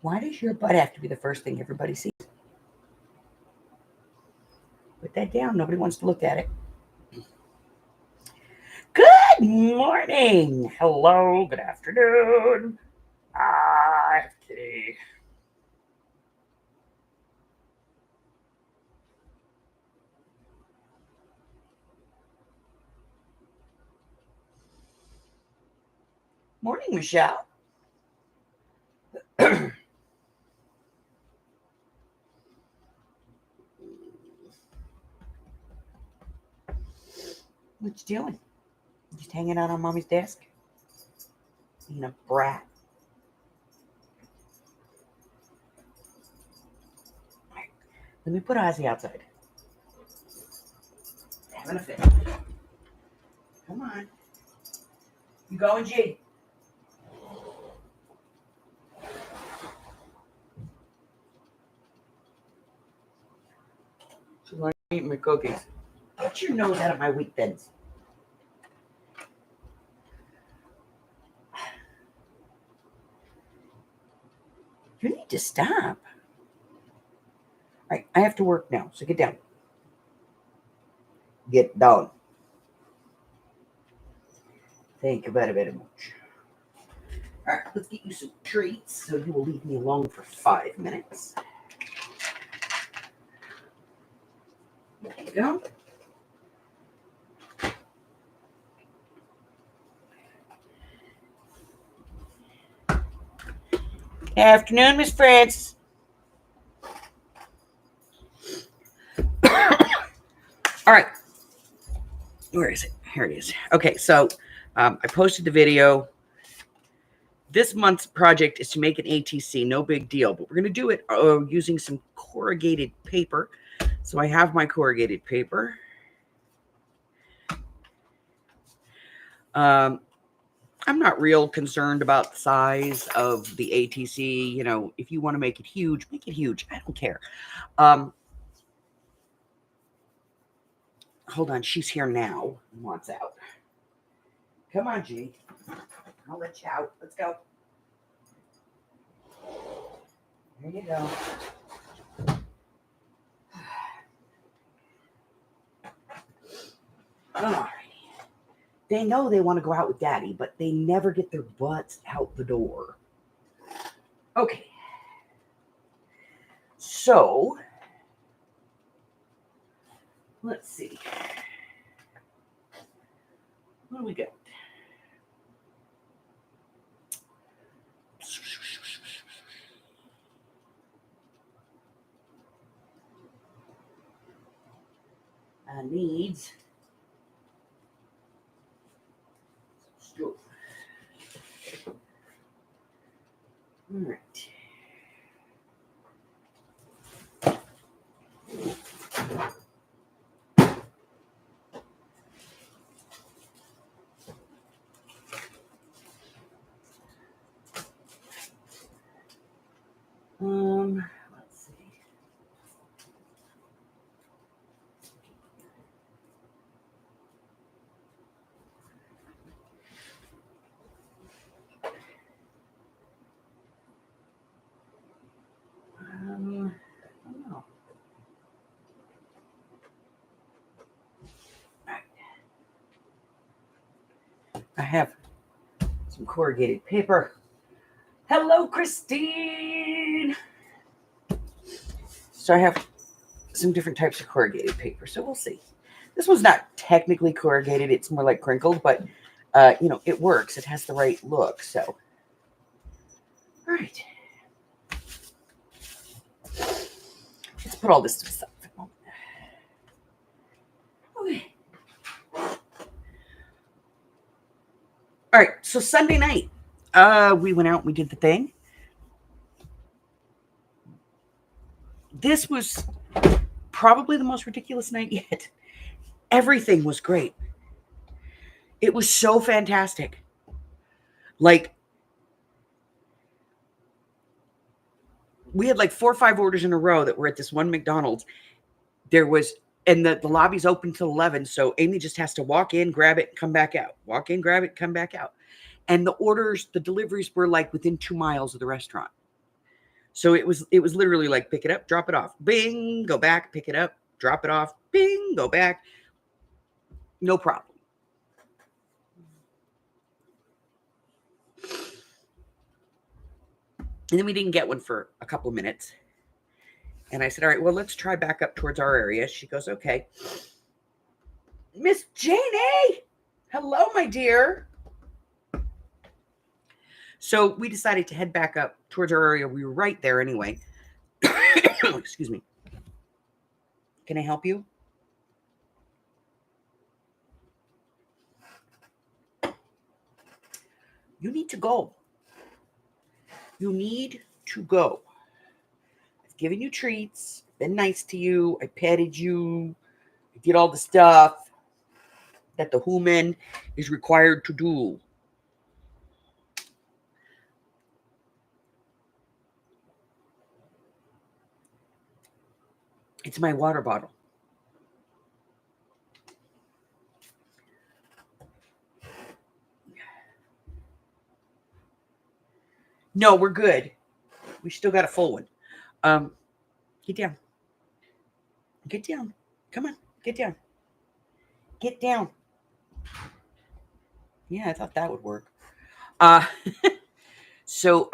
Why does your butt have to be the first thing everybody sees? Put that down. Nobody wants to look at it. Good morning. Hello. Good afternoon. Hi, Kitty. Morning, Michelle. What you doing? Just hanging out on mommy's desk? Being a brat. Right. Let me put Ozzy outside. Having a fit. Come on. You going, G? She's like eating my cookies. Get your nose out of my wheat thins. You need to stop. All right, I have to work now, so get down. Get down. Thank you very, very much. All right, let's get you some treats so you will leave me alone for 5 minutes. There you go. Afternoon, Miss Francis. All right. Where is it? Here it is. Okay, so I posted the video. This month's project is to make an ATC. No big deal, but we're going to do it using some corrugated paper. So I have my corrugated paper. I'm not real concerned about the size of the ATC. You know, if you want to make it huge, make it huge. I don't care. Hold on. She's here now and wants out. Come on, G. I'll let you out. Let's go. There you go. All right. They know they want to go out with Daddy, but they never get their butts out the door. Okay. So, let's see. What do we got? I need stove. All right. Let's see. I don't know. I have some corrugated paper. Hello, Christine. So I have some different types of corrugated paper. So we'll see. This one's not technically corrugated. It's more like crinkled, but you know, it works. It has the right look. So, all right. Let's put all this to the side for a moment. Okay. All right. So Sunday night, we went out and we did the thing. This was probably the most ridiculous night yet. Everything was great. It was so fantastic. Like, we had like 4 or 5 orders in a row that were at this one McDonald's. There was, and the lobby's open till 11. So Amy just has to walk in, grab it, come back out. Walk in, grab it, come back out. And the orders, the deliveries were like within 2 miles of the restaurant. So it was literally like pick it up, drop it off, bing, go back, pick it up, drop it off, bing, go back. No problem. And then we didn't get one for a couple of minutes. And I said, all right, well, let's try back up towards our area. She goes, okay. Miss Jane A. Hello, my dear. So we decided to head back up towards our area. We were right there anyway. Excuse me. Can I help you? You need to go. You need to go. I've given you treats, been nice to you, I petted you, I did all the stuff that the human is required to do. It's my water bottle. No, we're good. We still got a full one. Get down. Get down. Come on, get down. Get down. Yeah, I thought that would work. So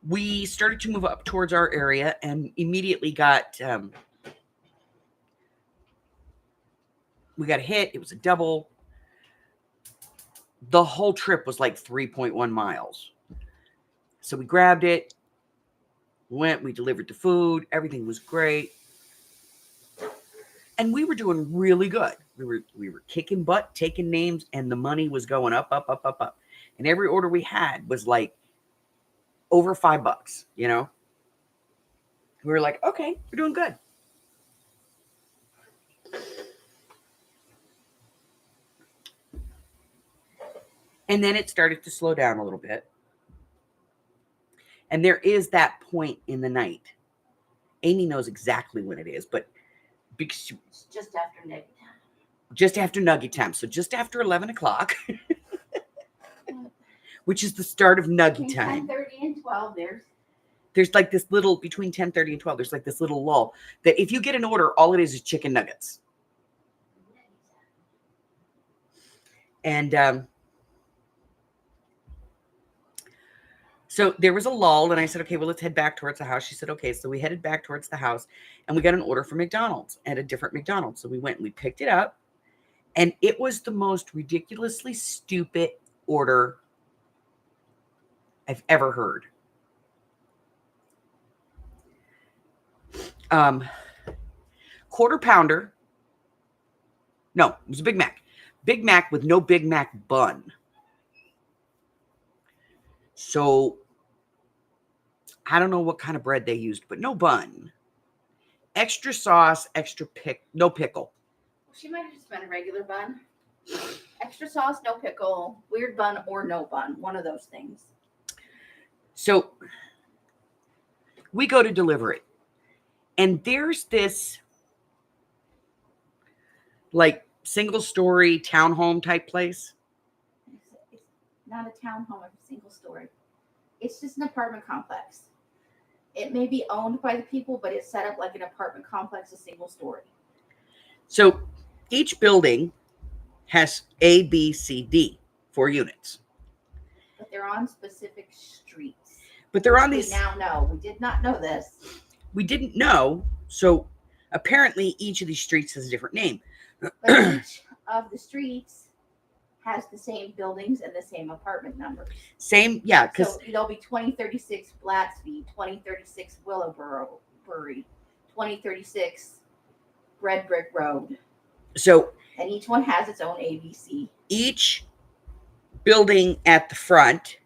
we started to move up towards our area and immediately got we got hit. It was a double. The whole trip was like 3.1 miles. So we grabbed it, went, we delivered the food. Everything was great. And we were doing really good. We were kicking butt, taking names, and the money was going up, up, up, up, up. And every order we had was like over $5, you know? We were like, okay, we're doing good. And then it started to slow down a little bit. And there is that point in the night. Amy knows exactly when it is, but because it's just after nugget time. Just after nugget time. So just after 11 o'clock, which is the start of nugget time. 10:30 and 12, there's like this little, between 10:30 and 12, there's like this little lull that if you get an order, all it is chicken nuggets. And so there was a lull, and I said, okay, well, let's head back towards the house. She said, okay. So we headed back towards the house, and we got an order from McDonald's at a different McDonald's. So we went and we picked it up, and it was the most ridiculously stupid order I've ever heard. Quarter pounder. No, it was a Big Mac. Big Mac with no Big Mac bun. So I don't know what kind of bread they used, but no bun. Extra sauce, no pickle. She might have just been a regular bun. Extra sauce, no pickle, weird bun, or no bun. One of those things. So we go to deliver it. And there's this like single-story townhome type place. It's not a townhome, it's a single story. It's just an apartment complex. It may be owned by the people, but it's set up like an apartment complex, a single story. So each building has A, B, C, D, 4 units. But they're on specific streets. But they're on these. We now know. We did not know this. We didn't know. So apparently each of these streets has a different name. But each of the streets has the same buildings and the same apartment numbers. Same, yeah. So there'll be 2036 Blattsby, 2036 Willowbury, 2036 Red Brick Road. So, and each one has its own ABC. Each building at the front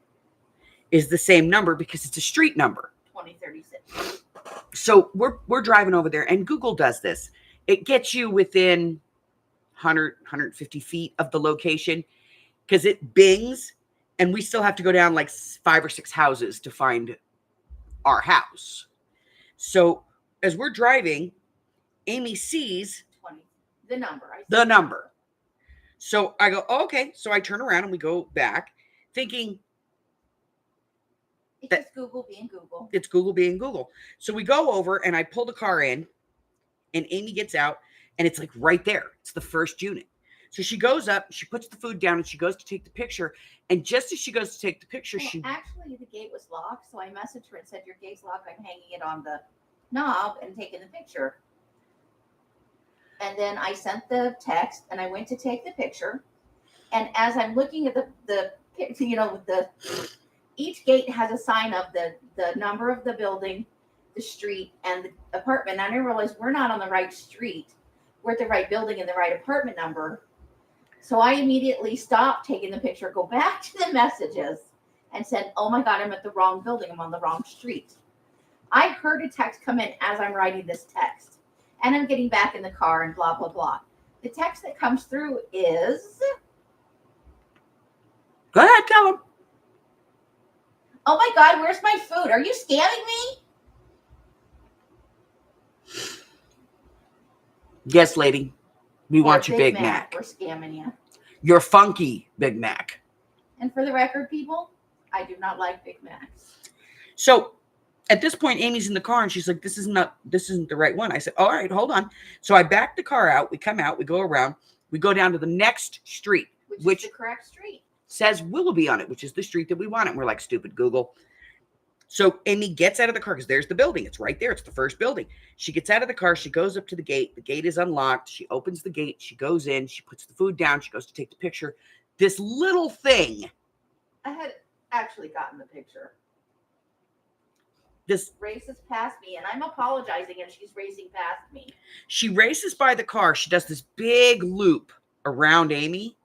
is the same number because it's a street number. 2036. So we're driving over there, and Google does this. It gets you within 100, 150 feet of the location because it bings, and we still have to go down like 5 or 6 houses to find our house. So as we're driving, Amy sees 20, the number. So I go, oh, okay. So I turn around and we go back thinking, It's That- just Google being Google. It's Google being Google. So we go over and I pull the car in and Amy gets out and it's like right there. It's the first unit. So she goes up, she puts the food down and she goes to take the picture. And just as she goes to take the picture, Well, she actually, the gate was locked, so I messaged her and said, "Your gate's locked. I'm hanging it on the knob and taking the picture." And then I sent the text, and I went to take the picture. And as I'm looking at the each gate has a sign of the number of the building, the street, and the apartment. And I didn't realize we're not on the right street. We're at the right building and the right apartment number. So I immediately stopped taking the picture, go back to the messages, and said, "Oh my God, I'm at the wrong building. I'm on the wrong street." I heard a text come in as I'm writing this text, and I'm getting back in the car and blah, blah, blah. The text that comes through is, go ahead, tell them. "Oh my God, where's my food? Are you scamming me?" Yes, lady. We want your Big Mac. Mac. We're scamming you. Your funky Big Mac. And for the record, people, I do not like Big Macs. So at this point, Amy's in the car and she's like, this isn't the right one. I said, all right, hold on. So I back the car out. We come out, we go around, we go down to the next street, Which is the correct street. says Willoughby on it, which is the street that we want. And we're like, stupid Google. So Amy gets out of the car because there's the building. It's right there. It's the first building. She gets out of the car. She goes up to the gate. The gate is unlocked. She opens the gate. She goes in. She puts the food down. She goes to take the picture. This little thing, I had actually gotten the picture. this Races past me, and I'm apologizing, and she's racing past me. she races by the car. She does this big loop around Amy.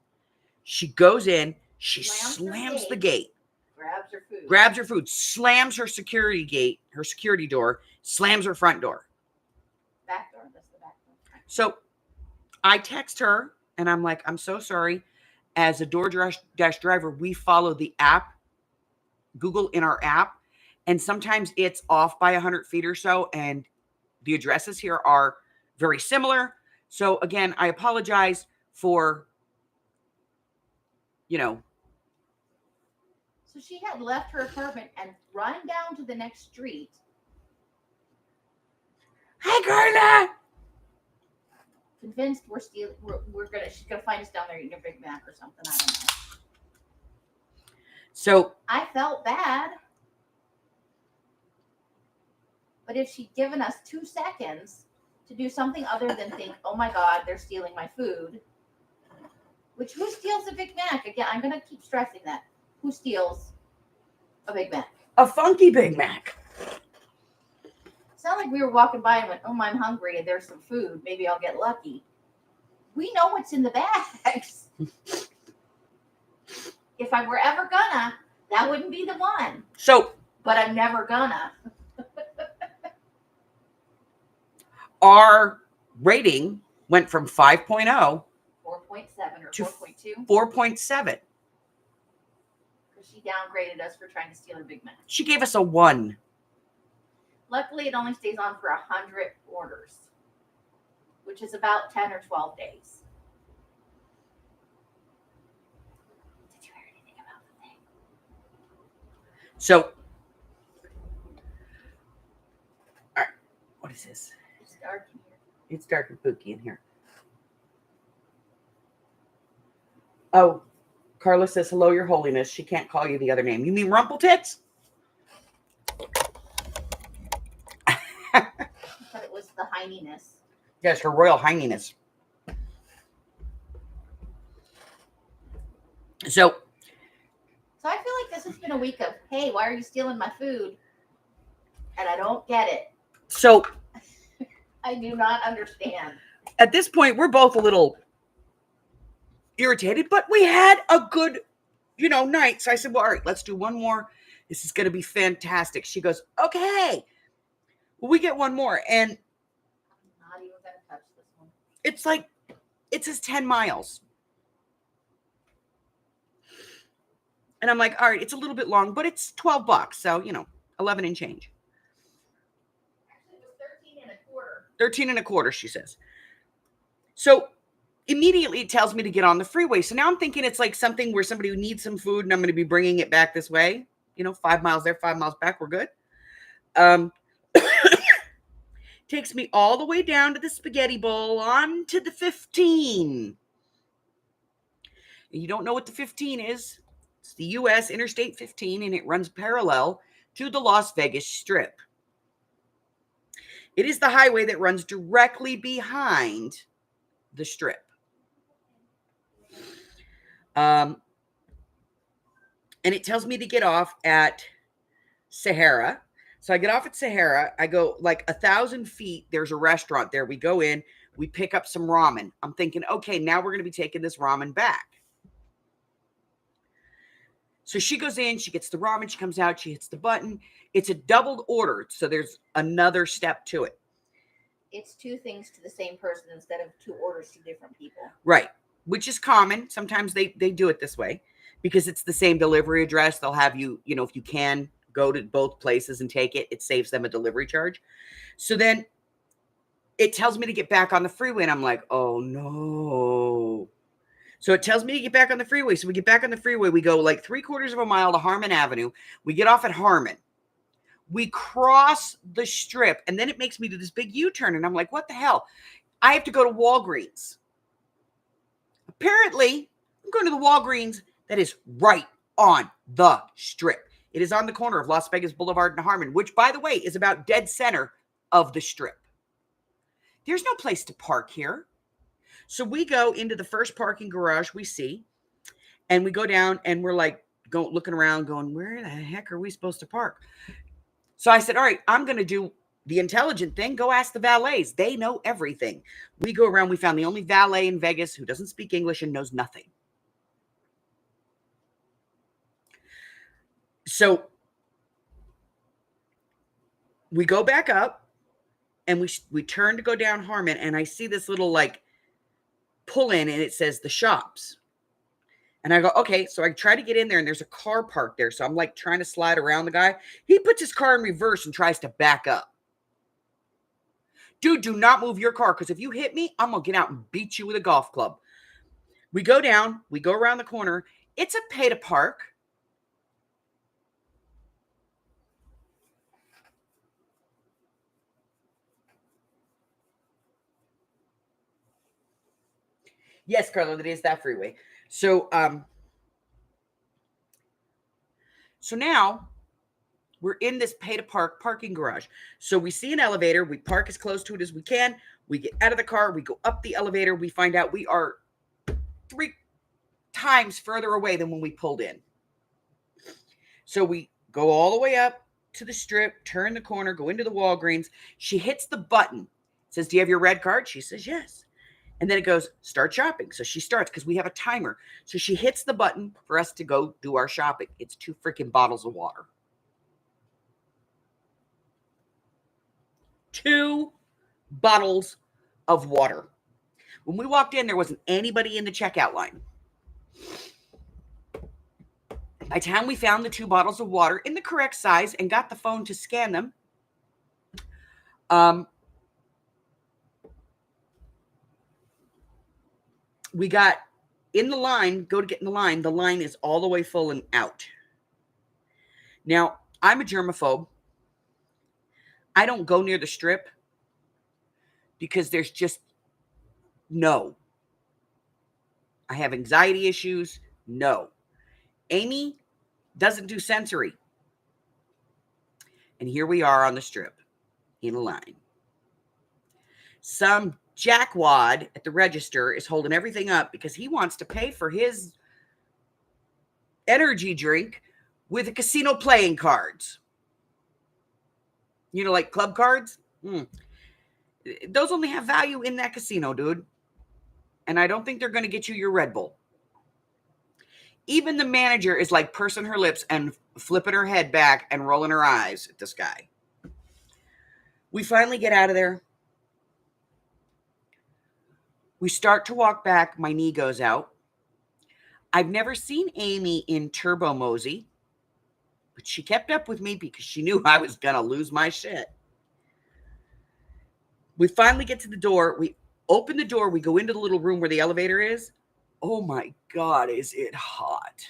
She goes in. She slams the gate. Grabs her food. Slams her security door, slams her front door. Back door. That's the back door. So I text her and I'm like, I'm so sorry. As a DoorDash driver, we follow the app, Google in our app, and sometimes it's off by 100 feet or so. And the addresses here are very similar. So again, I apologize for, So she had left her apartment and run down to the next street. Hi, Carla. Convinced she's gonna find us down there eating a Big Mac or something. I don't know. So I felt bad. But if she'd given us 2 seconds to do something other than think, "Oh my God, they're stealing my food." Which, who steals a Big Mac? Again, I'm gonna keep stressing that. Who steals a Big Mac? a funky Big Mac. It's not like we were walking by and went, "Oh, I'm hungry and there's some food. Maybe I'll get lucky." We know what's in the bags. If I were ever gonna, that wouldn't be the one. So But I'm never gonna. our rating went from 5.0 4.7 or To 4.2. 4.7. Because she downgraded us for trying to steal a Big Mac. She gave us a 1. Luckily, it only stays on for 100 orders, which is about 10 or 12 days. Did you hear anything about the thing? So, all right, what is this? It's dark in here. It's dark and spooky in here. Oh, Carla says, hello, your holiness. She can't call you the other name. You mean Rumpeltits? I thought it was the hininess. Yes, her royal highness. So, So I feel like this has been a week of, "Hey, why are you stealing my food?" And I don't get it. so I do not understand. at this point, we're both a little irritated, but we had a good, night. So I said, well, all right, let's do one more. This is going to be fantastic. She goes, okay. Well, we get one more. And I'm not even going to touch this one. it's like, it says 10 miles. And I'm like, all right, it's a little bit long, but it's $12. So, 11 and change. Actually, it was 13 and a quarter. 13 and a quarter, she says. So immediately it tells me to get on the freeway. So now I'm thinking it's like something where somebody needs some food and I'm going to be bringing it back this way. 5 miles there, 5 miles back. We're good. Takes me all the way down to the Spaghetti Bowl on to the 15. And you don't know what the 15 is. It's the U.S. Interstate 15, and it runs parallel to the Las Vegas Strip. It is the highway that runs directly behind the Strip. And it tells me to get off at Sahara. So I get off at Sahara. I go like 1,000 feet. There's a restaurant there. We go in. We pick up some ramen. I'm thinking, okay, now we're going to be taking this ramen back. So she goes in. She gets the ramen. She comes out. She hits the button. It's a doubled order. So there's another step to it. It's 2 things to the same person instead of 2 orders to different people. Right. Which is common. Sometimes they do it this way because it's the same delivery address. They'll have you, if you can go to both places and take it, it saves them a delivery charge. So then it tells me to get back on the freeway and I'm like, oh no. So it tells me to get back on the freeway. So we get back on the freeway. We go like 3/4 of a mile to Harmon Avenue. We get off at Harmon. We cross the Strip and then it makes me do this big U-turn. And I'm like, what the hell? I have to go to Walgreens. Apparently, I'm going to the Walgreens that is right on the Strip. It is on the corner of Las Vegas Boulevard and Harmon, which, by the way, is about dead center of the Strip. There's no place to park here. So we go into the first parking garage we see, and we go down, and we're like looking around going, where the heck are we supposed to park? So I said, all right, I'm going to do the intelligent thing. Go ask the valets. They know everything. We go around. We found the only valet in Vegas who doesn't speak English and knows nothing. So we go back up and we turn to go down Harmon and I see this little like pull in and it says the shops. And I go, okay. So I try to get in there and there's a car parked there. So I'm like trying to slide around the guy. He puts his car in reverse and tries to back up. Dude, do not move your car because if you hit me, I'm going to get out and beat you with a golf club. We go down. We go around the corner. It's a pay to park. Yes, Carla, that is that freeway. So now we're in this pay to park parking garage. So we see an elevator. We park as close to it as we can. We get out of the car. We go up the elevator. We find out we are 3 times further away than when we pulled in. So we go all the way up to the Strip, turn the corner, go into the Walgreens. She hits the button. It says, do you have your red card? She says, yes. And then it goes, start shopping. So she starts because we have a timer. So she hits the button for us to go do our shopping. It's 2 freaking bottles of water. 2 bottles of water. When we walked in, there wasn't anybody in the checkout line. By the time we found the 2 bottles of water in the correct size and got the phone to scan them, we got in the line, go to get in the line. The line is all the way full and out. Now, I'm a germaphobe. I don't go near the Strip because there's just no. I have anxiety issues. No. Amy doesn't do sensory. And here we are on the Strip in a line. Some jackwad at the register is holding everything up because he wants to pay for his energy drink with the casino playing cards. Like club cards. Those only have value in that casino, dude. And I don't think they're going to get you your Red Bull. Even the manager is like pursing her lips and flipping her head back and rolling her eyes at this guy. We finally get out of there. We start to walk back. My knee goes out. I've never seen Amy in Turbo Mosey, but she kept up with me because she knew I was going to lose my shit. We finally get to the door. We open the door. We go into the little room where the elevator is. Oh my God, is it hot?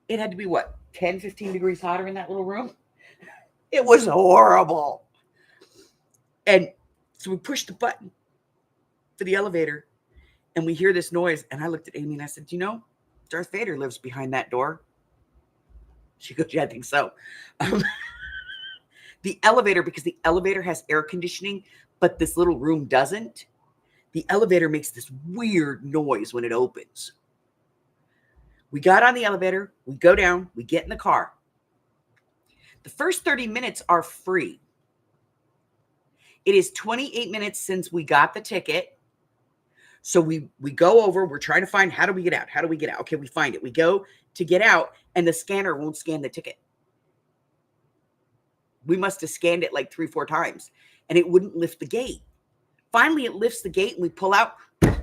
It had to be 10, 15 degrees hotter in that little room. It was horrible. And so we pushed the button for the elevator and we hear this noise. And I looked at Amy and I said, Darth Vader lives behind that door. She goes, yeah, I think so. The elevator, because the elevator has air conditioning, but this little room doesn't, the elevator makes this weird noise when it opens. We got on the elevator, we go down, we get in the car. The first 30 minutes are free. It is 28 minutes since we got the ticket. So we go over, we're trying to find, how do we get out? How do we get out? Okay, we find it. We go to get out and the scanner won't scan the ticket. We must have scanned it like 3-4 times and it wouldn't lift the gate. Finally, it lifts the gate and we pull out.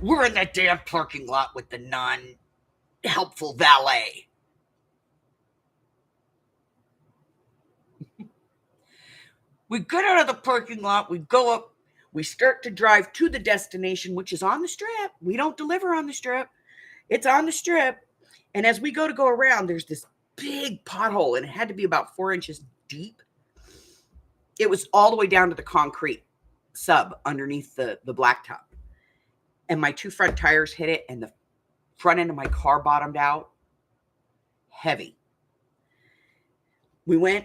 We're in that damn parking lot with the non-helpful valet. We get out of the parking lot, we go up, we start to drive to the destination, which is on the strip. We don't deliver on the strip. It's on the strip. And as we go around, there's this big pothole and it had to be about 4 inches deep. It was all the way down to the concrete sub underneath the blacktop. And my 2 front tires hit it and the front end of my car bottomed out. Heavy. We went,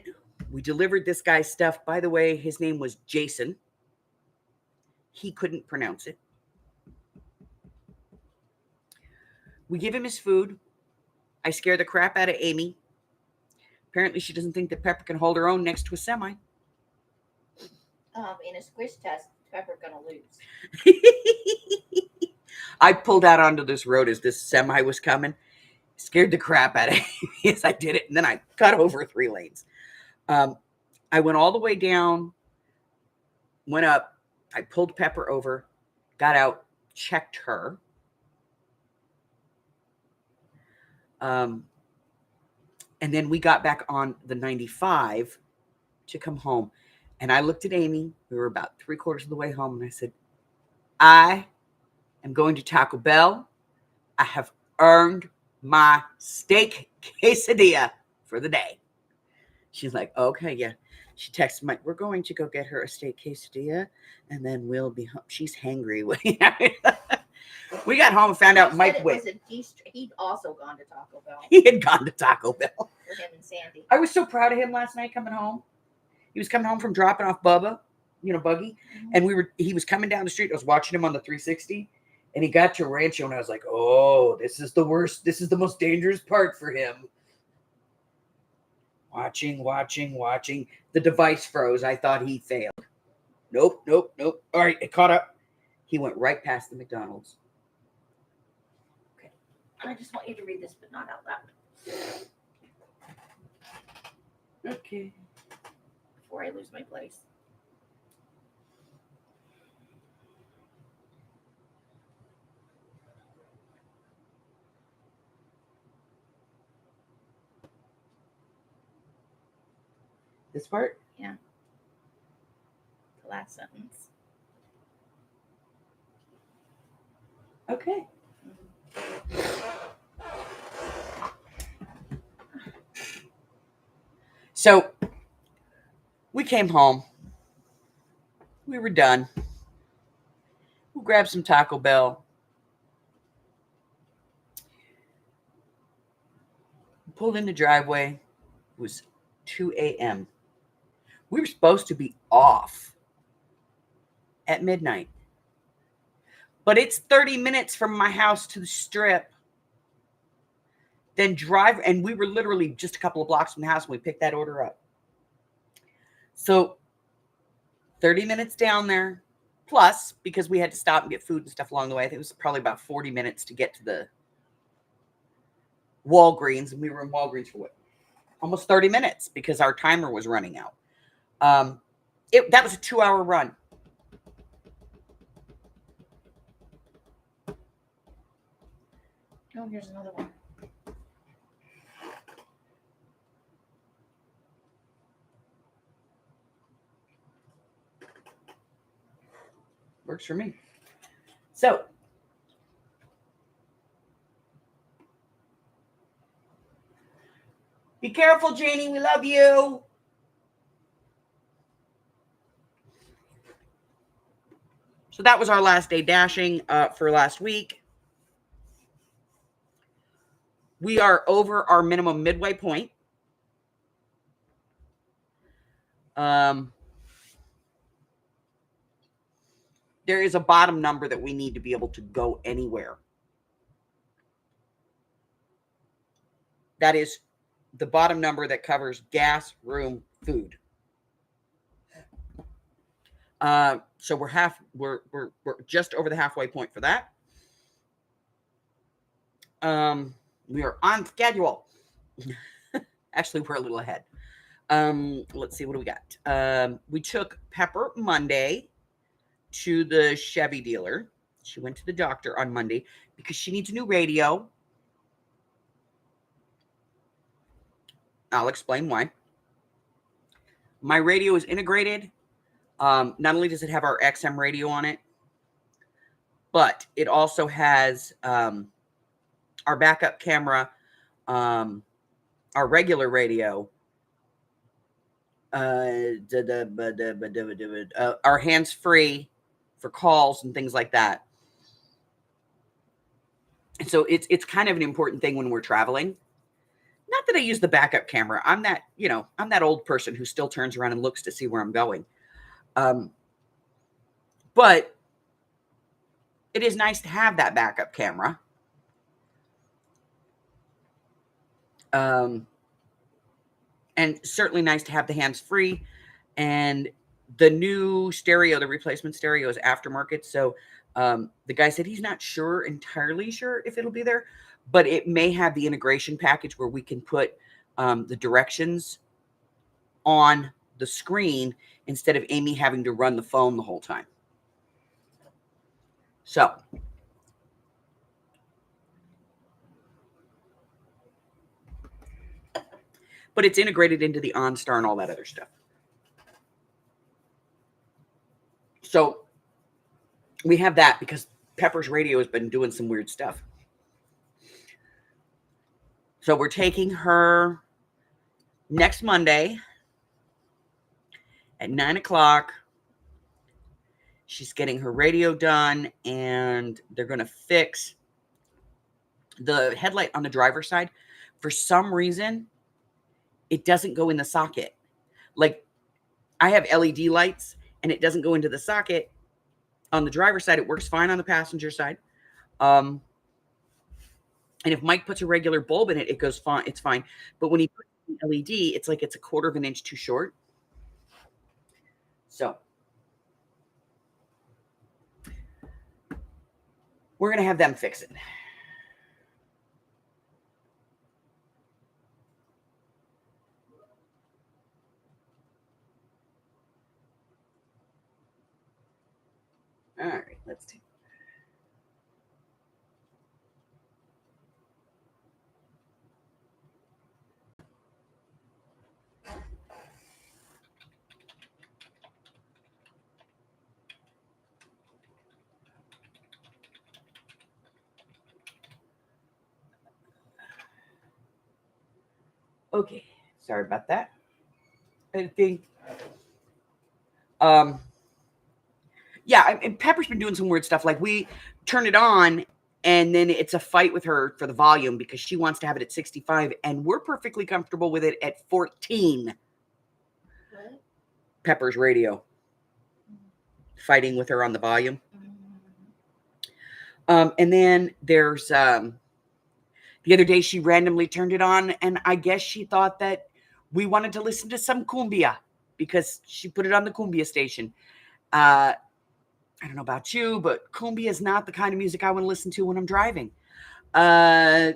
we delivered this guy's stuff. By the way, his name was Jason. He couldn't pronounce it. We give him his food. I scare the crap out of Amy. Apparently, she doesn't think that Pepper can hold her own next to a semi. In a squish test, Pepper's gonna lose. I pulled out onto this road as this semi was coming. Scared the crap out of me as I did it. And then I cut over 3 lanes. I went all the way down, went up. I pulled Pepper over, got out, checked her. And then we got back on the 95 to come home. And I looked at Amy. We were about 3/4 of the way home. And I said, I am going to Taco Bell. I have earned my steak quesadilla for the day. She's like, okay, yeah. She texted Mike, we're going to go get her a steak quesadilla. And then we'll be home. She's hangry. We got home and found out Mike He'd also gone to Taco Bell. He had gone to Taco Bell. For him and Sandy. I was so proud of him last night coming home. He was coming home from dropping off Bubba, Buggy. Mm-hmm. And he was coming down the street. I was watching him on the 360 and he got to Rancho and I was like, oh, this is the worst. This is the most dangerous part for him. Watching. The device froze. I thought he failed. Nope. All right, it caught up. He went right past the McDonald's. Okay. I just want you to read this, but not out loud. Okay. Before I lose my place. This part? Yeah. The last sentence. Okay. So we came home. We were done. We grabbed some Taco Bell. Pulled in the driveway. It was 2 a.m. We were supposed to be off at midnight. But it's 30 minutes from my house to the strip. Then drive, and we were literally just a couple of blocks from the house when we picked that order up. So 30 minutes down there, plus, because we had to stop and get food and stuff along the way, I think it was probably about 40 minutes to get to the Walgreens, and we were in Walgreens for what? Almost 30 minutes because our timer was running out. That was a 2-hour run. Oh, here's another one. Works for me. So, Be careful, Janie. We love you. So that was our last day dashing for last week. We are over our minimum midway point. There is a bottom number that we need to be able to go anywhere. That is the bottom number that covers gas, room, food. So we're just over the halfway point for that. We are on schedule. Actually, we're a little ahead. Let's see, what do we got? We took Pepper Monday to the Chevy dealer. She went to the doctor on Monday because she needs a new radio. I'll explain why. My radio is integrated. Not only does it have our XM radio on it, but it also has our backup camera, our regular radio, our hands-free for calls and things like that. And so it's kind of an important thing when we're traveling. Not that I use the backup camera. I'm that old person who still turns around and looks to see where I'm going. But it is nice to have that backup camera. And certainly nice to have the hands-free. And the new stereo, the replacement stereo, is aftermarket. So the guy said he's not entirely sure if it'll be there, but it may have the integration package where we can put the directions on the screen instead of Amy having to run the phone the whole time. So but it's integrated into the OnStar and all that other stuff. So we have that because Pepper's radio has been doing some weird stuff. So we're taking her next Monday at 9:00. She's getting her radio done, and they're going to fix the headlight on the driver's side. For some reason, it doesn't go in the socket. Like, I have LED lights, and it doesn't go into the socket. On the driver's side, it works fine on the passenger side. And if Mike puts a regular bulb in it, it goes fine. It's fine. But when he puts an LED, it's like it's a 1/4 of an inch too short. So we're going to have them fix it. All right, let's see. Okay, sorry about that. I think, yeah, and Pepper's been doing some weird stuff. Like, we turn it on, and then it's a fight with her for the volume because she wants to have it at 65, and we're perfectly comfortable with it at 14. What? Pepper's radio. Fighting with her on the volume. And then there's the other day she randomly turned it on, and I guess she thought that we wanted to listen to some cumbia because she put it on the cumbia station. I don't know about you, but cumbia is not the kind of music I want to listen to when I'm driving. All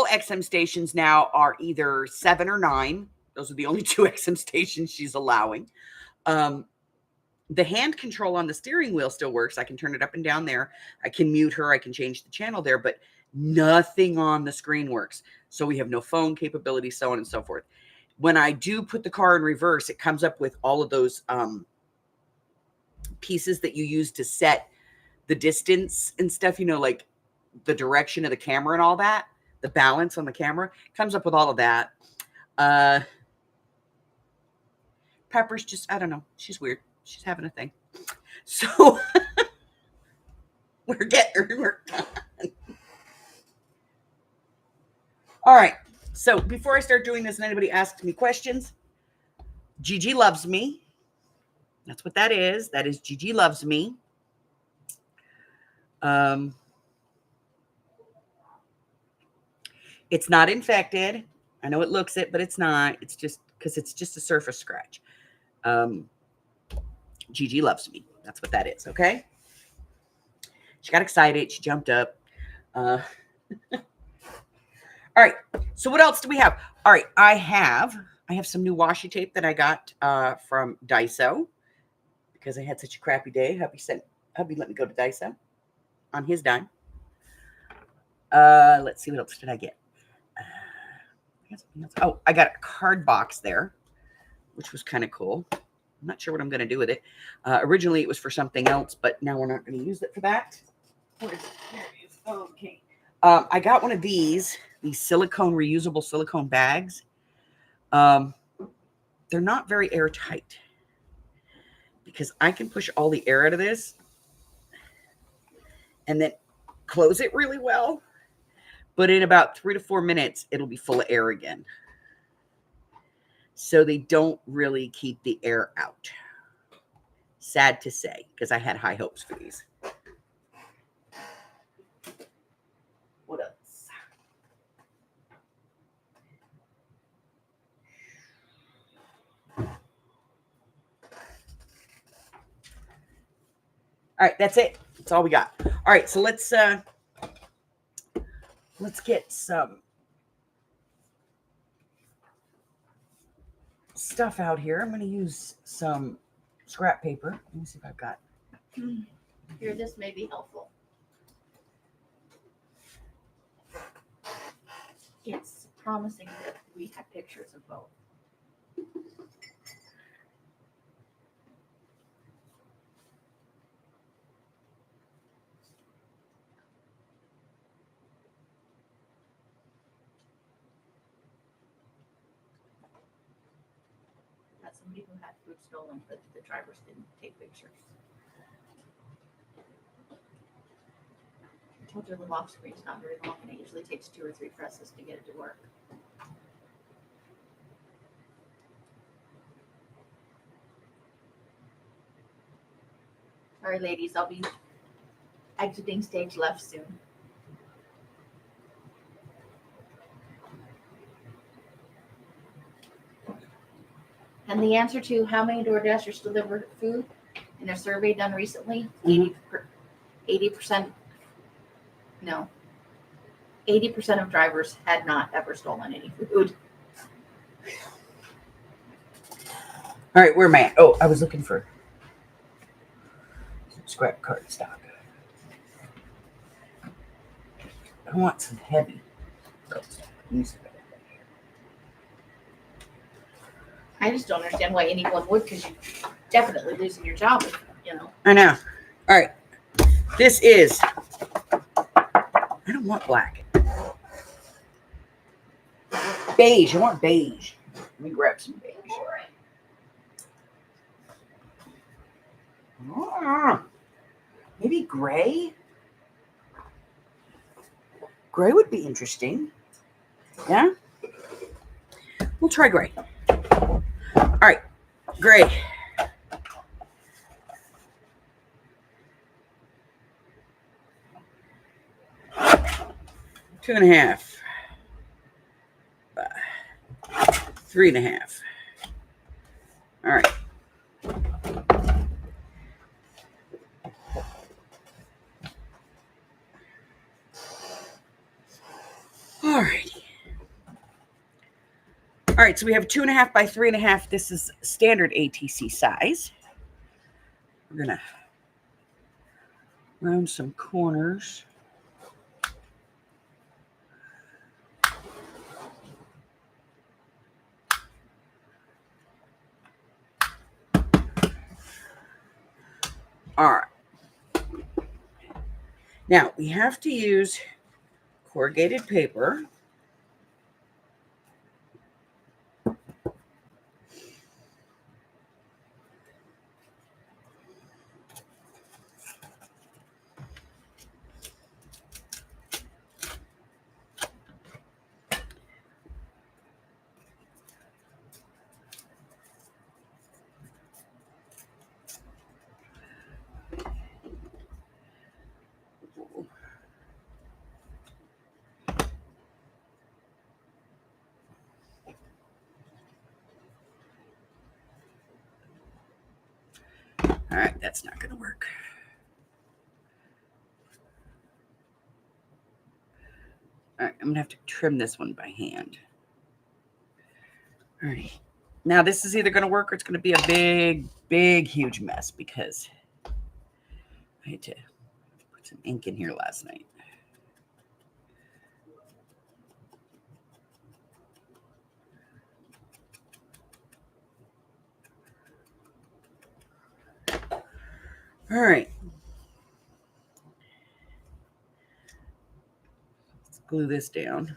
XM stations now are either 7 or 9. Those are the only 2 XM stations she's allowing. The hand control on the steering wheel still works. I can turn it up and down there. I can mute her. I can change the channel there, but nothing on the screen works. So we have no phone capability, so on and so forth. When I do put the car in reverse, it comes up with all of those pieces that you use to set the distance and stuff, like the direction of the camera and all that. the balance on the camera. Comes up with all of that. Pepper's just, I don't know. She's weird. She's having a thing. So we're getting her. All right. So before I start doing this and anybody asks me questions, Gigi loves me. That's what that is. That is Gigi loves me. It's not infected. I know it looks it, but it's not. It's just because it's just a surface scratch. Gigi loves me. That's what that is. Okay. She got excited. She jumped up. All right. So what else do we have? All right. I have some new washi tape that I got from Daiso because I had such a crappy day. Hubby let me go to Daiso on his dime. Let's see, what else did I get? Oh, I got a card box there, which was kind of cool. I'm not sure what I'm going to do with it. Originally, it was for something else, but now we're not going to use it for that. Where is it? There it is. Okay. I got one of these reusable silicone bags. They're not very airtight because I can push all the air out of this and then close it really well. But in about 3 to 4 minutes, it'll be full of air again. So they don't really keep the air out. Sad to say, because I had high hopes for these. What else? All right, that's it. That's all we got. All right, so let's get some stuff out here. I'm going to use some scrap paper. Let me see if I've got. Here, this may be helpful. It's promising that we have pictures of both. Somebody who had food stolen, but the drivers didn't take pictures. I told her the lock screen's not very long, and it usually takes 2 or 3 presses to get it to work. Sorry, ladies, I'll be exiting stage left soon. And the answer to how many DoorDashers deliver food in a survey done recently, 80% of drivers had not ever stolen any food. All right, where am I at? Oh, I was looking for some scrap cardstock. I want some heavy cardstock. I just don't understand why anyone would, because you're definitely losing your job, you know. I know. All right. This is, I don't want black. Beige. I want beige. Let me grab some beige. Maybe gray? Gray would be interesting. Yeah? We'll try gray. All right, gray. Two and a half. 3.5. All right. All righty. All right, so we have 2.5 by 3.5. This is standard ATC size. We're gonna round some corners. All right. Now we have to use corrugated paper. All right, that's not going to work. All right, I'm going to have to trim this one by hand. All right. Now, this is either going to work or it's going to be a big, big, huge mess because I had to put some ink in here last night. All right. Let's glue this down.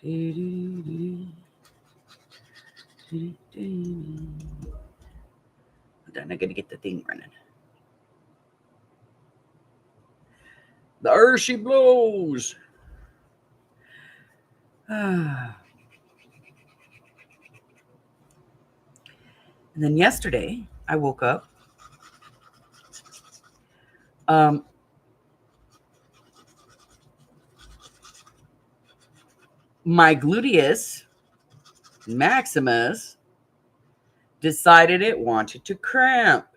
Then I got to get the thing running. There she blows. And then yesterday, I woke up. My gluteus maximus decided it wanted to cramp.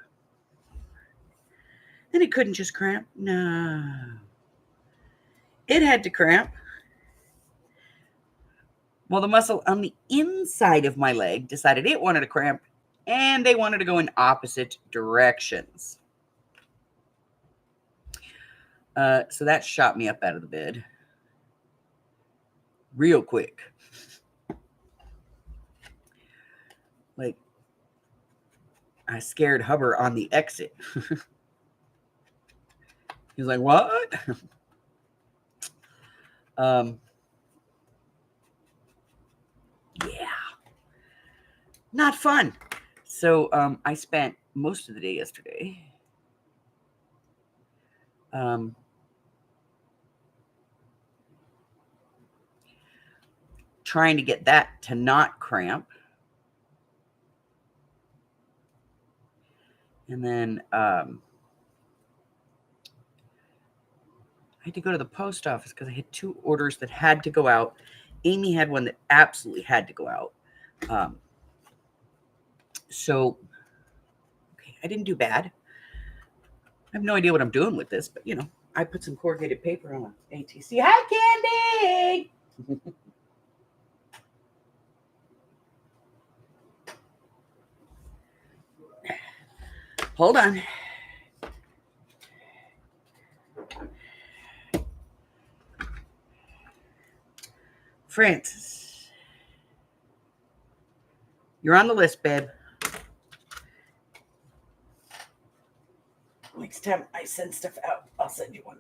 And it couldn't just cramp. No. It had to cramp. Well, the muscle on the inside of my leg decided it wanted to cramp, and they wanted to go in opposite directions. So that shot me up out of the bed real quick. Like, I scared Hubbard on the exit. He was like, what? Yeah. Not fun. So I spent most of the day yesterday trying to get that to not cramp. And then I had to go to the post office because I had 2 orders that had to go out. Amy had one that absolutely had to go out. So okay, I didn't do bad. I have no idea what I'm doing with this, but I put some corrugated paper on an ATC. Hi, Candy! Hold on. Francis, you're on the list, babe. Next time I send stuff out, I'll send you one.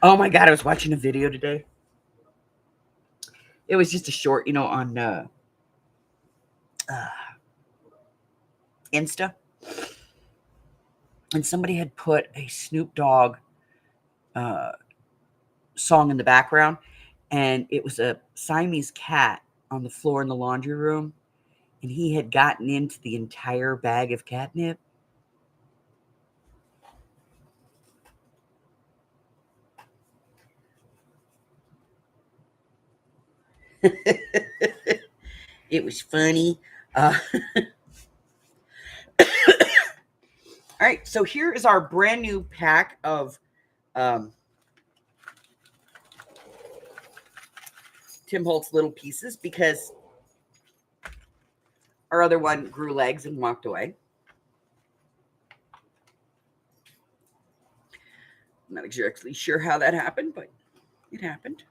Oh my God, I was watching a video today. It was just a short, on Insta. And somebody had put a Snoop Dogg song in the background. And it was a Siamese cat on the floor in the laundry room. And he had gotten into the entire bag of catnip. It was funny. All right, so here is our brand new pack of Tim Holtz little pieces because our other one grew legs and walked away. I'm not exactly sure how that happened, but it happened.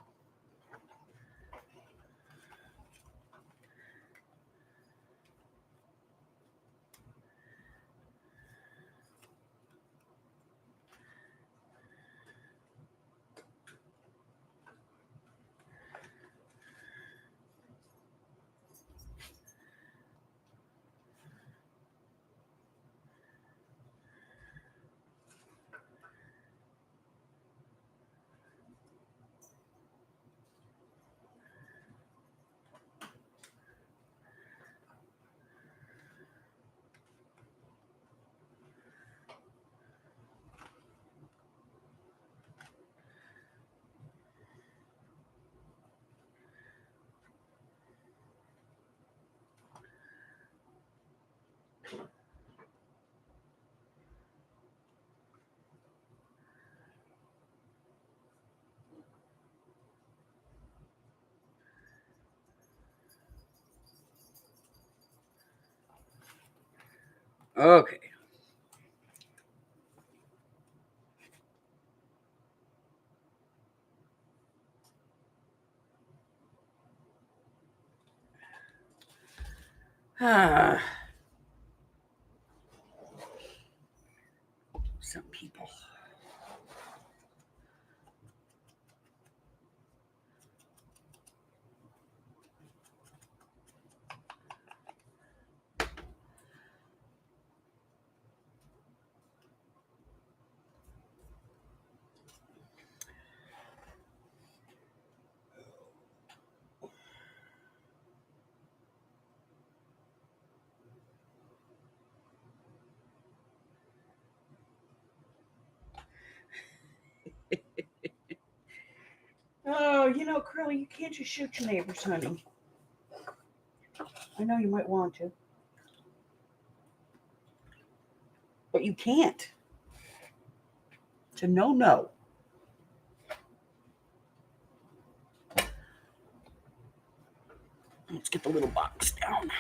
Okay. Ah. Some people. Oh, you know, Curly, you can't just shoot your neighbors, honey. I know you might want to, but you can't. It's a no. Let's get the little box down.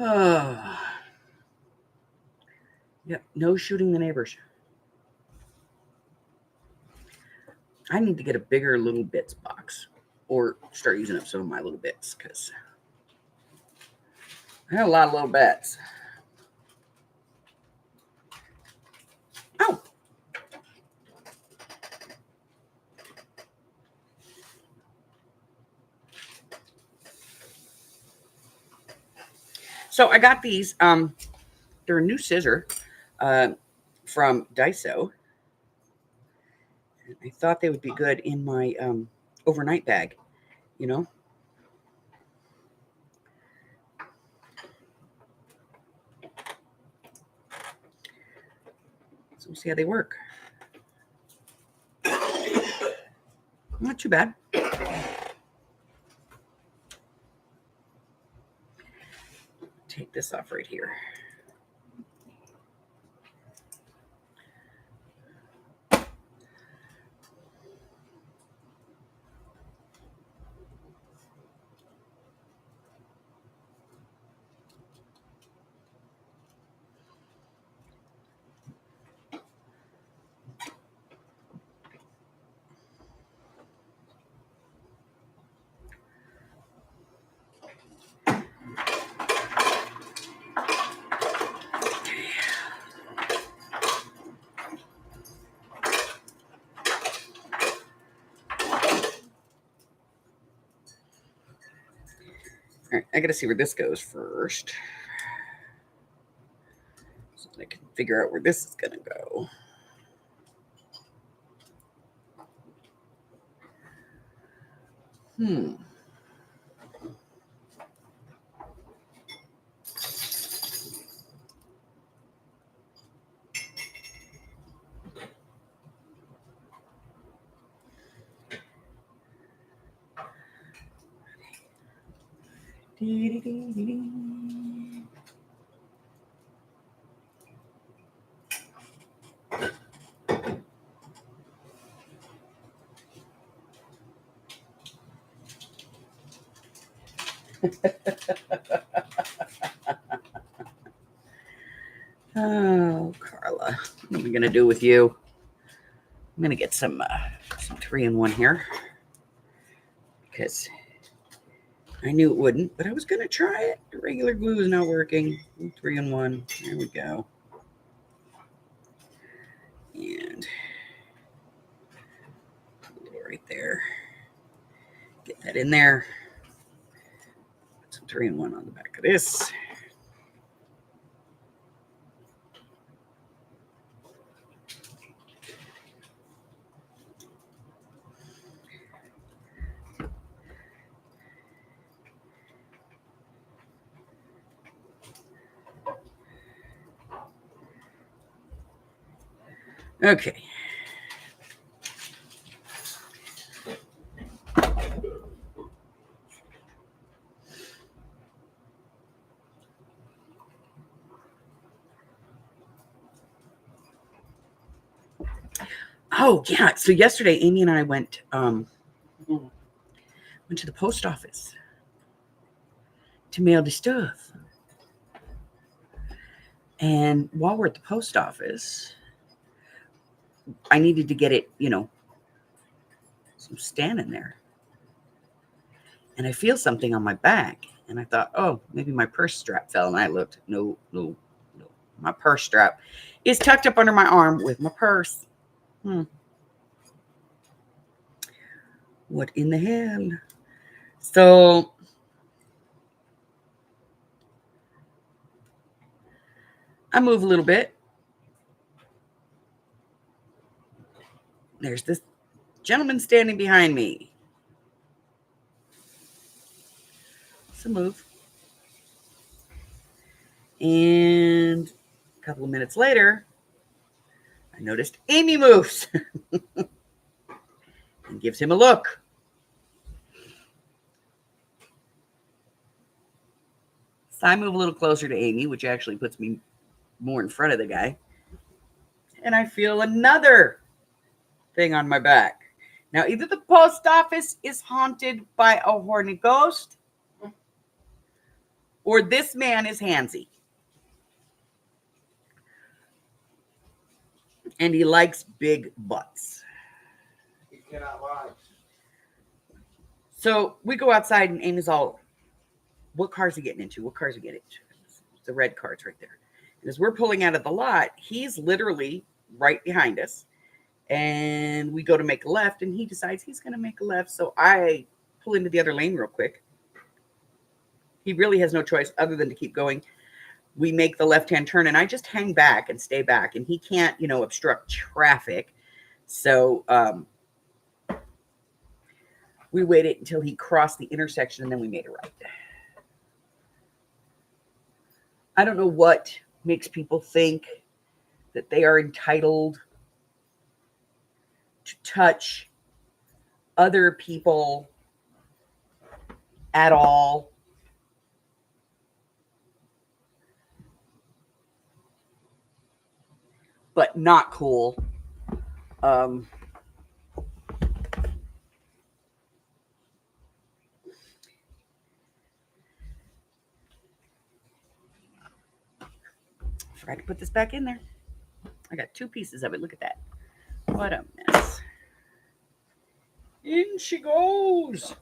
Oh. Yep, no shooting the neighbors. I need to get a bigger little bits box or start using up some of my little bits because I have a lot of little bits. Oh. So I got these. They're a new scissor from Daiso. I thought they would be good in my overnight bag, you know. So we'll see how they work. Not too bad. Take this off right here. All right, I got to see where this goes first, so I can figure out where this is going to go. Oh, Carla, what am I going to do with you? I'm going to get some 3-in-1 here because I knew it wouldn't, but I was going to try it. The regular glue is not working. 3-in-1. There we go. And right there. Get that in there. Put some 3-in-1 on the back of this. Okay. Oh yeah. So yesterday, Amy and I went to the post office to mail the stuff. And while we're at the post office, I needed to get it, so I'm standing there. And I feel something on my back. And I thought, oh, maybe my purse strap fell. And I looked. No. My purse strap is tucked up under my arm with my purse. What in the hell? So I move a little bit. There's this gentleman standing behind me. So move. And a couple of minutes later, I noticed Amy moves and gives him a look. So I move a little closer to Amy, which actually puts me more in front of the guy. And I feel another thing on my back. Now, either the post office is haunted by a horny ghost, or this man is handsy. And he likes big butts. You cannot lie. So we go outside and Amy's all, what car's he getting into? What car's he getting into? The red car's right there. And as we're pulling out of the lot, he's literally right behind us. And we go to make a left and he decides he's going to make a left. So I pull into the other lane real quick. He really has no choice other than to keep going. We make the left-hand turn and I just hang back and stay back. And he can't, obstruct traffic. So we waited until he crossed the intersection and then we made a right. I don't know what makes people think that they are entitled to touch other people at all. But not cool. Forgot to put this back in there. I got 2 pieces of it. Look at that. What a mess. In she goes.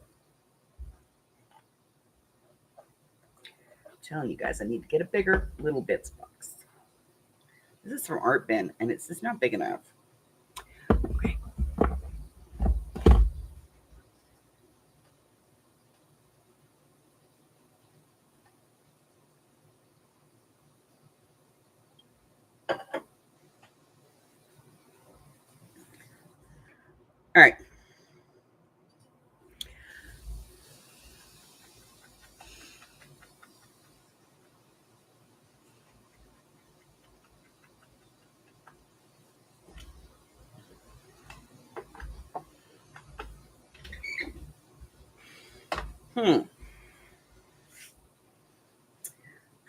I'm telling you guys, I need to get a bigger Little Bits box. This is from Art Bin, and it's just not big enough. Okay. All right. I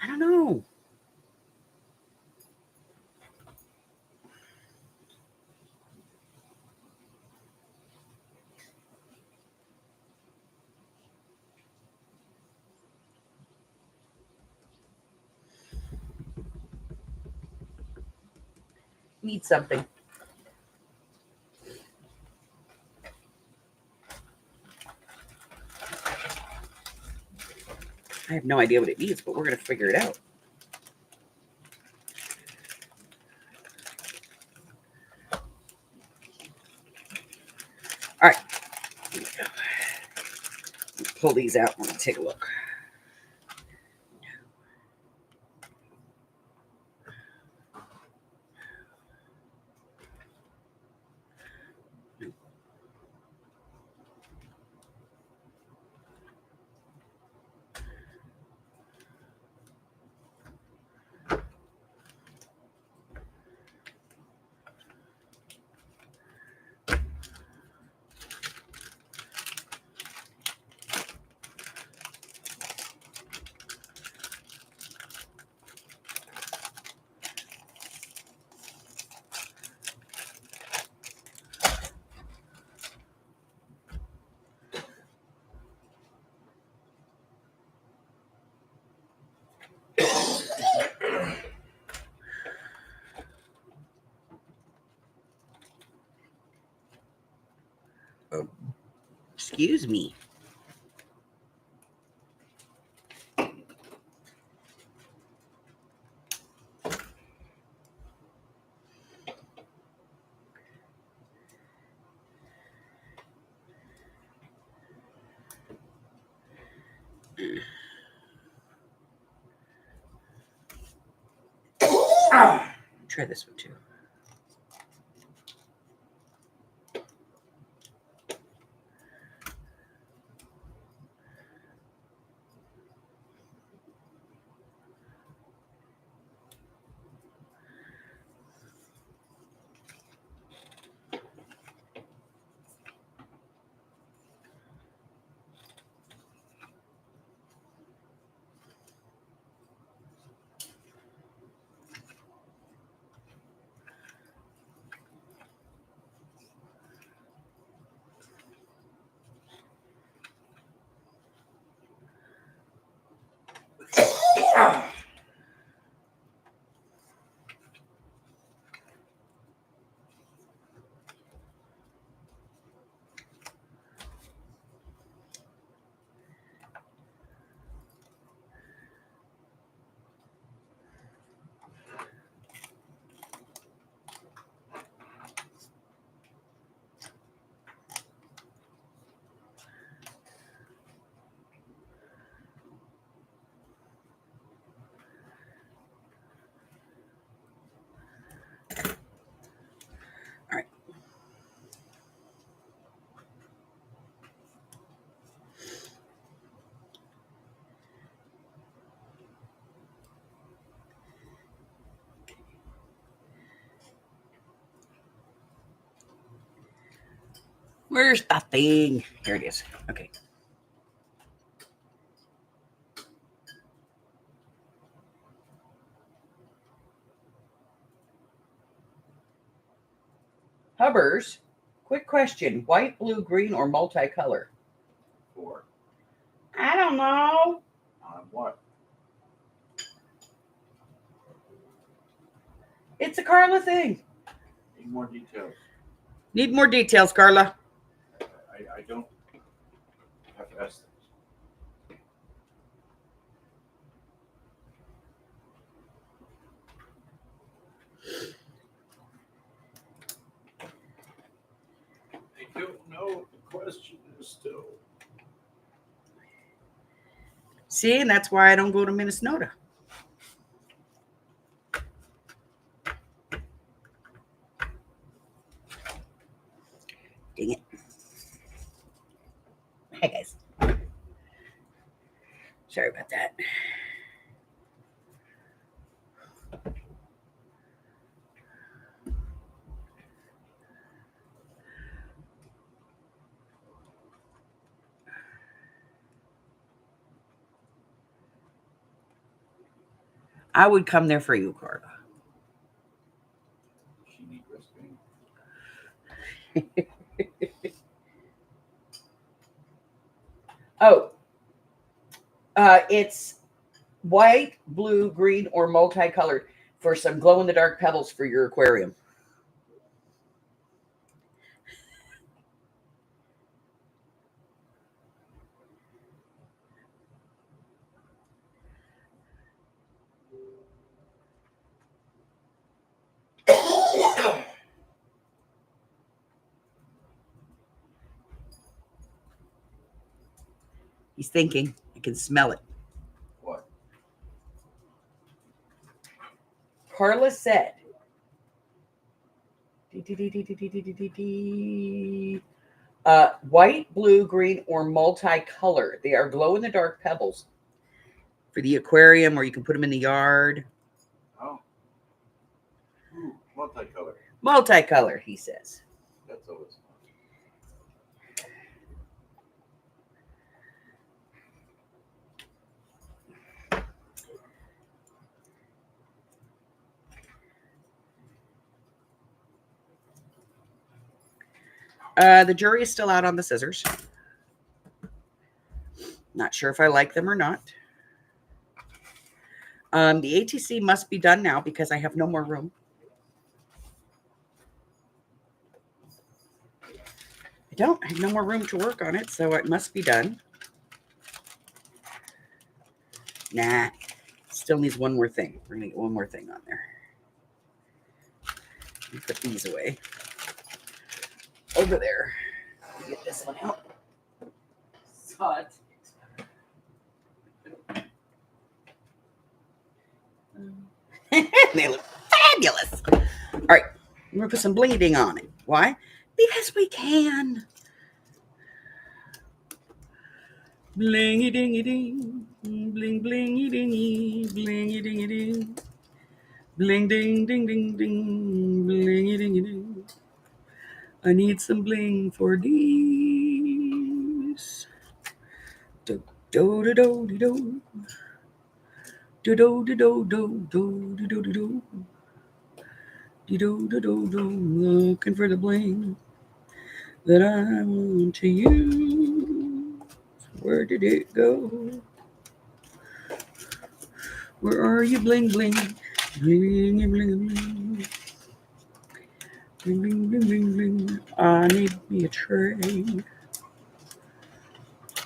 don't know. Need something. I have no idea what it needs, but we're going to figure it out. All right. Here we go. Pull these out and take a look. Excuse me. Try this one too. All right. Where's the thing? Here it is. Okay. Hubbers, quick question. White, blue, green, or multicolor? 4. I don't know. On what? It's a Carla thing. Need more details. Need more details, Carla. I don't have to ask things. I don't know what the question is still. See, and that's why I don't go to Minnesota. Dang it. Hey, guys. Sorry about that. I would come there for you, Carla. She need wristband. Oh, it's white, blue, green, or multicolored for some glow-in-the-dark pebbles for your aquarium. He's thinking. I can smell it. What? Carla said, white, blue, green, or multicolor. They are glow-in-the-dark pebbles for the aquarium, or you can put them in the yard. Oh. Ooh, multicolor. Multicolor, he says. That's always fun. The jury is still out on the scissors. Not sure if I like them or not. The ATC must be done now because I have no more room. I have no more room to work on it, so it must be done. Nah, still needs one more thing. We're gonna get one more thing on there. Let me put these away. Over there. Get this one out. Saw it. They look fabulous. All right, I'm gonna put some bling on it. Why? Because we can. Blingy dingy ding, bling blingy dingy, blingy dingy ding, bling ding ding ding ding, blingy dingy ding. I need some bling for these. Do do do do do do do do do do do do do do do do do do. Looking for the bling that I want to use. Where did it go? Where are you, bling bling? Bling bling bling. Bling bling bling bling bling. I need me a tray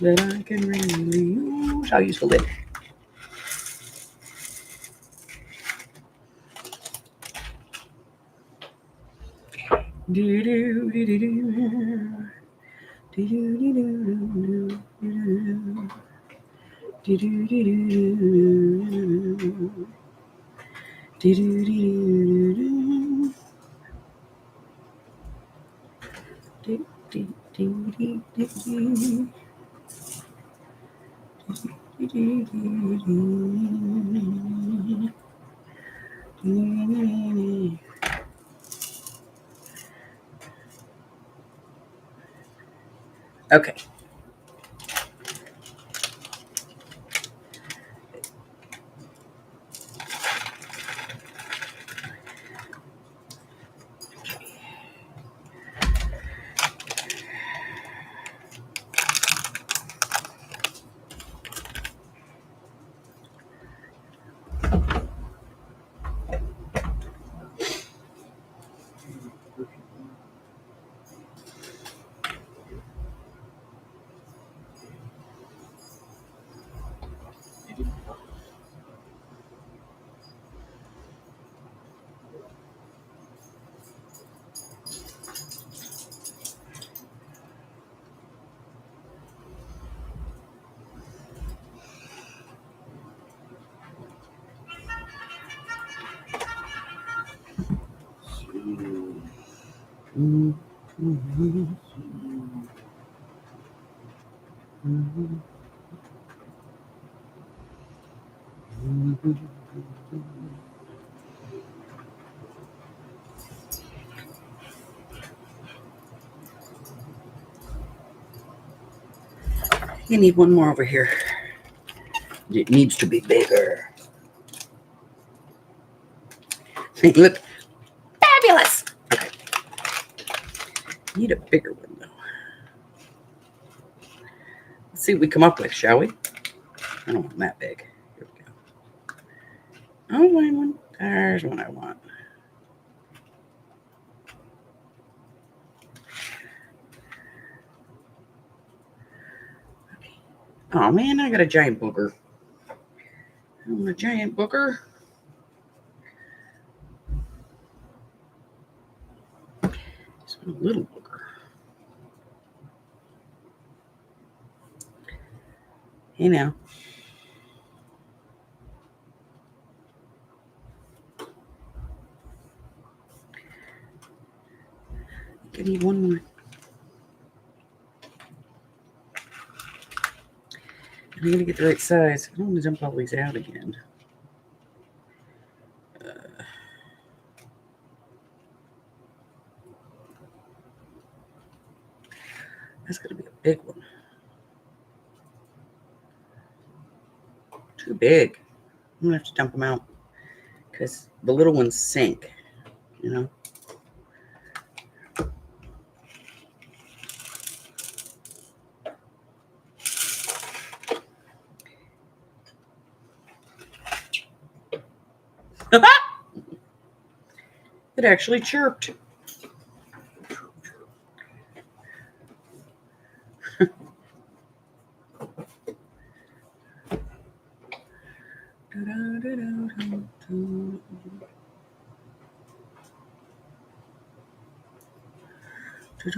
that I can really use. I'll use the lid. Do do do do do. Do do do do do. Do do do do do. Do do do do. Do do do do do. Okay. You need one more over here. It needs to be bigger. Look, fabulous. Okay. Need a bigger one though. Let's see what we come up with, shall we? I don't want that big. Here we go. Oh, one. There's one I want. Okay. Oh man, I got a giant booger. I want a giant booger. Just want a little booger. Hey now. I need one more. I'm gonna get the right size. I don't want to dump all these out again. That's gonna be a big one. Too big. I'm gonna have to dump them out because the little ones sink, you know. It actually chirped. Hey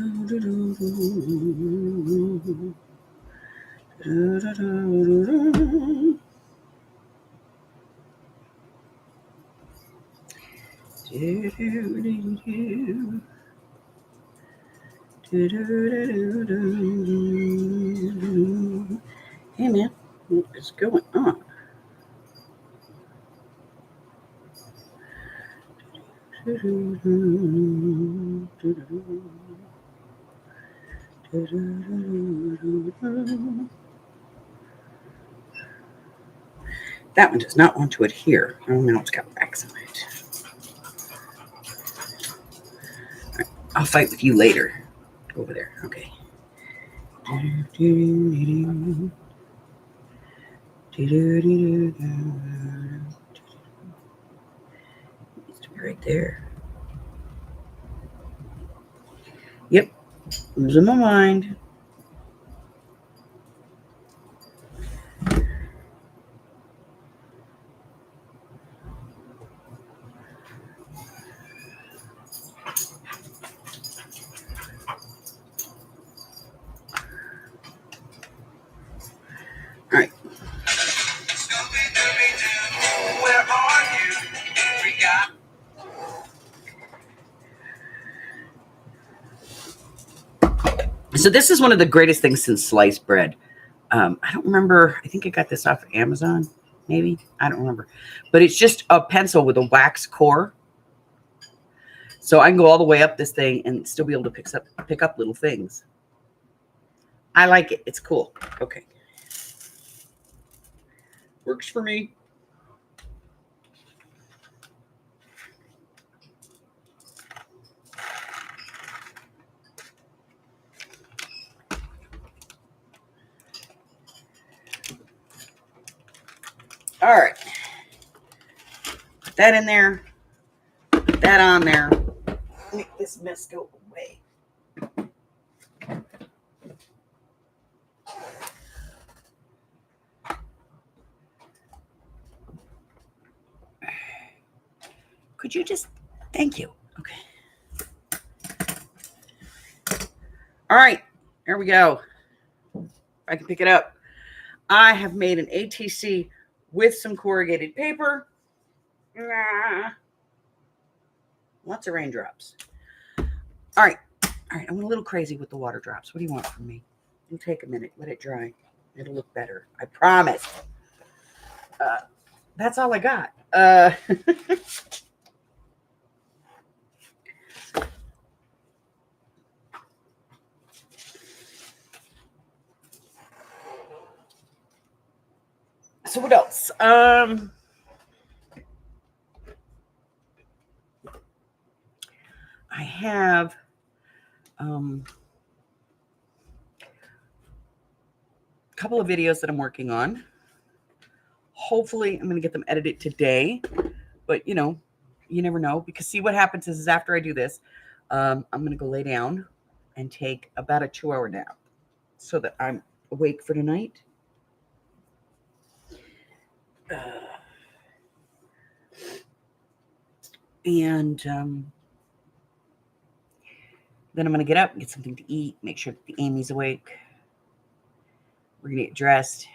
man, what is going on? That one does not want to adhere. Oh, now it's got wax on it. Right, I'll fight with you later. Go over there. Okay. Needs to be right there. Yep. Losing my mind. All right. Where are you? We got So this is one of the greatest things since sliced bread. I don't remember. I think I got this off of Amazon. Maybe. I don't remember. But it's just a pencil with a wax core. So I can go all the way up this thing and still be able to pick up little things. I like it. It's cool. Okay. Works for me. All right. Put that in there. Put that on there. Make this mess go away. Could you just, thank you. Okay. All right, here we go. If I can pick it up. I have made an ATC with some corrugated paper. Lots of raindrops. All right, I went a little crazy with the water drops. What do you want from me? You take a minute, let it dry. It'll look better. I promise. That's all I got. So what else? I have a couple of videos that I'm working on. Hopefully I'm going to get them edited today, but you know, you never know, because see what happens is after I do this, I'm going to go lay down and take about a 2-hour nap so that I'm awake for tonight. And then I'm going to get up and get something to eat, make sure that the Amy's awake. We're going to get dressed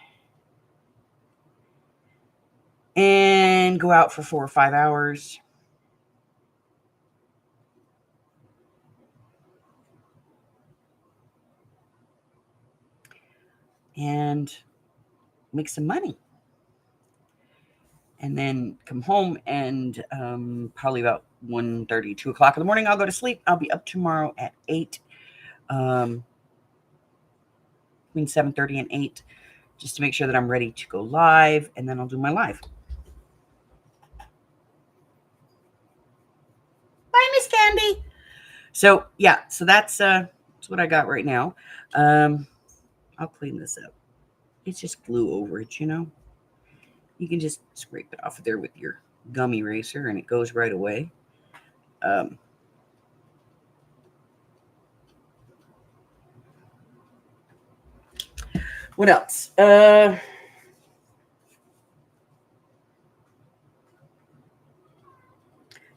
and go out for 4 or 5 hours. And make some money. And then come home and probably about 1:30, 2 o'clock in the morning, I'll go to sleep. I'll be up tomorrow at 8, between 7:30 and 8, just to make sure that I'm ready to go live, and then I'll do my live. Bye, Miss Candy. So yeah, so that's what I got right now. I'll clean this up. It's just glue over it, you know. You can just scrape it off of there with your gum eraser, and it goes right away. What else?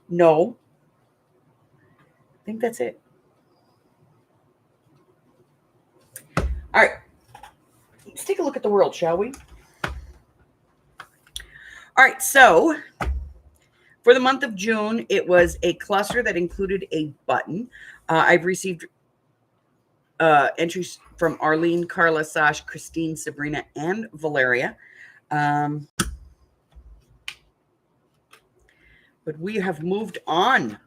No. I think that's it. All right. Let's take a look at the world, shall we? All right. So for the month of June, it was a cluster that included a button. I've received entries from Arlene, Carla, Sash, Christine, Sabrina, and Valeria. But we have moved on.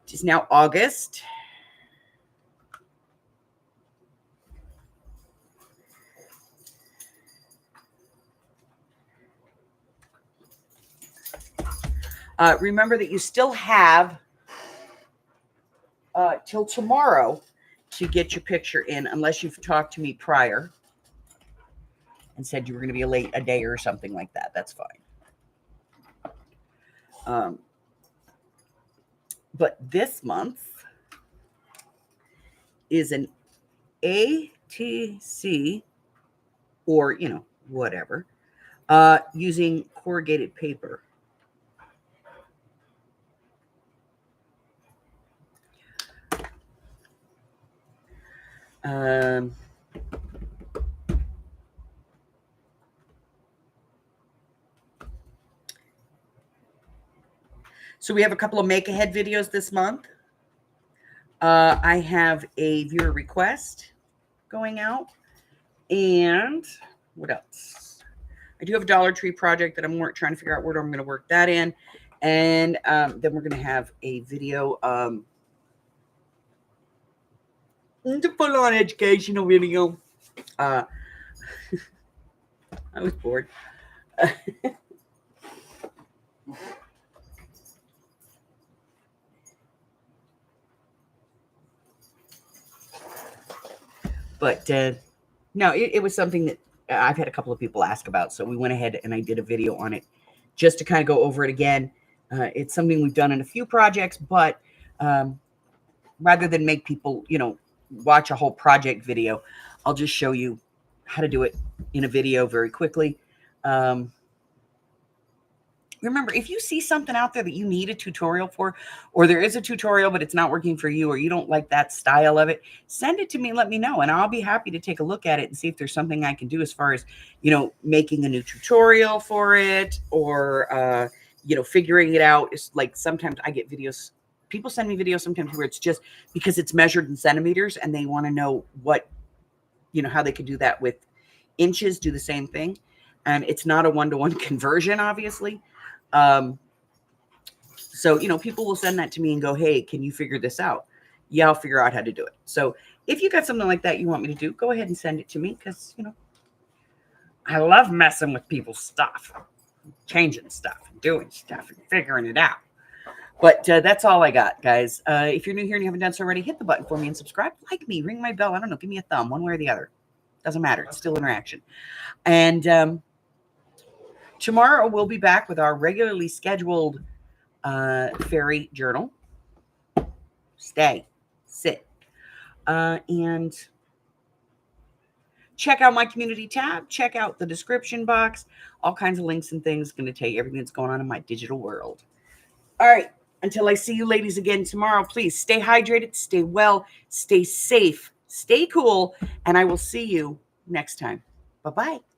It is now August. Remember that you still have till tomorrow to get your picture in, unless you've talked to me prior and said you were going to be late a day or something like that. That's fine. But this month is an ATC, or, you know, whatever, using corrugated paper. So we have a couple of make ahead videos this month. I have a viewer request going out, and what else? I do have a Dollar Tree project that I'm trying to figure out where I'm going to work that in, and then we're going to have a video, the full-on educational video. I was bored. But no, it was something that I've had a couple of people ask about. So we went ahead and I did a video on it just to kind of go over it again. It's something we've done in a few projects, but rather than make people, you know, watch a whole project video, I'll just show you how to do it in a video very quickly. Remember, if you see something out there that you need a tutorial for, or there is a tutorial, but it's not working for you, or you don't like that style of it, send it to me and let me know. And I'll be happy to take a look at it and see if there's something I can do as far as, you know, making a new tutorial for it, or, you know, figuring it out. It's like sometimes I get videos, people send me videos sometimes where it's just because it's measured in centimeters and they want to know what, you know, how they could do that with inches, do the same thing. And it's not a one-to-one conversion, obviously. So, you know, people will send that to me and go, hey, can you figure this out? Yeah, I'll figure out how to do it. So if you got something like that you want me to do, go ahead and send it to me, because, you know, I love messing with people's stuff, changing stuff, and doing stuff, and figuring it out. But that's all I got, guys. If you're new here and you haven't done so already, hit the button for me and subscribe. Like me, ring my bell. I don't know. Give me a thumb, one way or the other. Doesn't matter. It's still interaction. And tomorrow we'll be back with our regularly scheduled fairy journal. Stay, sit, and check out my community tab. Check out the description box. All kinds of links and things. Going to tell you everything that's going on in my digital world. All right. Until I see you ladies again tomorrow, please stay hydrated, stay well, stay safe, stay cool, and I will see you next time. Bye-bye.